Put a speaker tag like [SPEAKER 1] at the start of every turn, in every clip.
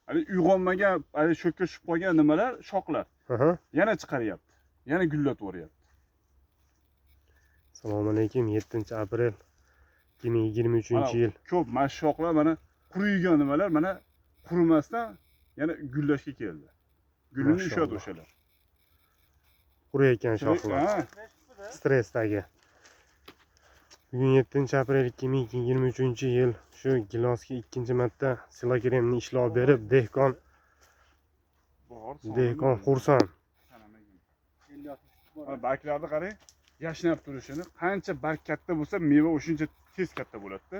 [SPEAKER 1] Hali uyg'onmagan, hali shokka tushib qolgan nimalar, shoxlar yana chiqaryapti. Yana gullatib o'ryapti.
[SPEAKER 2] Assalomu alaykum. 7-aprel 2023-yil.
[SPEAKER 1] Ko'p mana shu shoxlar mana qurigan nimalar mana qurimasdan yana gullashga keldi. Gulini ushadi o'shalar.
[SPEAKER 2] Quriyotgan shoxlar. Stressdagi. Bugun 7-aprel 2023-yil. Shu gilosga ikkinchi marta silokremni ishlov berib, dehqon xursand.
[SPEAKER 1] Barglarni qarang, yashnab turishini, qancha barg katta bo'lsa, meva o'shuncha tez katta bo'ladi-da.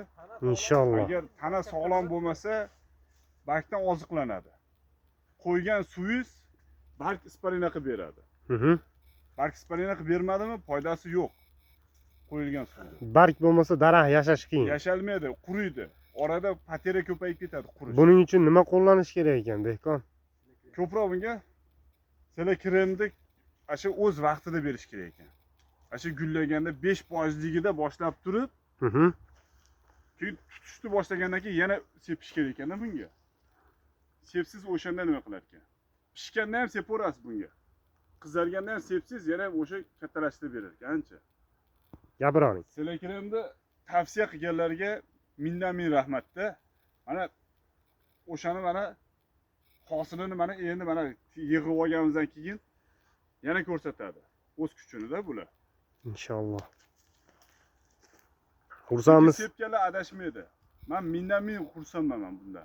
[SPEAKER 2] Inshaalloh.
[SPEAKER 1] Agar tana sog'lom bo'lmasa, bargdan oziqlanadi. Qo'ygan suvingiz barg isparina qilib beradi. Barg isparina qilib bermadimi, foydasi yo'q. Qo'yilgan suvda.
[SPEAKER 2] Barg bo'lmasa daraxt yashash qiyin.
[SPEAKER 1] Yashalmaydi, quriydi. Orada patera ko'payib ketadi, qurish.
[SPEAKER 2] Buning uchun nima qo'llanish kerak ekan, dehqon?
[SPEAKER 1] Ko'proq bunga silokremni shu o'z vaqtida berish kerak ekan. Shu gullaganda 5%ligida boshlab turib, keyin tutishni boshlagandan keyin yana sepish kerak ekanda bunga. Sepsiz o'shanda nima qilar ekan? Pishganda ham sepaverasiz bunga. Qizarganda ham sepsiz, yana o'sha kattalashtirib berar ekan, ancha.
[SPEAKER 2] Gapiring.
[SPEAKER 1] Silokremni tavsiya qilganlarga mindan-min rahmatda. Mana o'shani mana hosilini mana endi mana yig'ib olganimizdan keyin yana ko'rsatadi. O'z kuchini-da bular.
[SPEAKER 2] Inshaalloh. Xursandmiz.
[SPEAKER 1] Sepganlar adashmaydi. Men mindan-min xursandman bunda.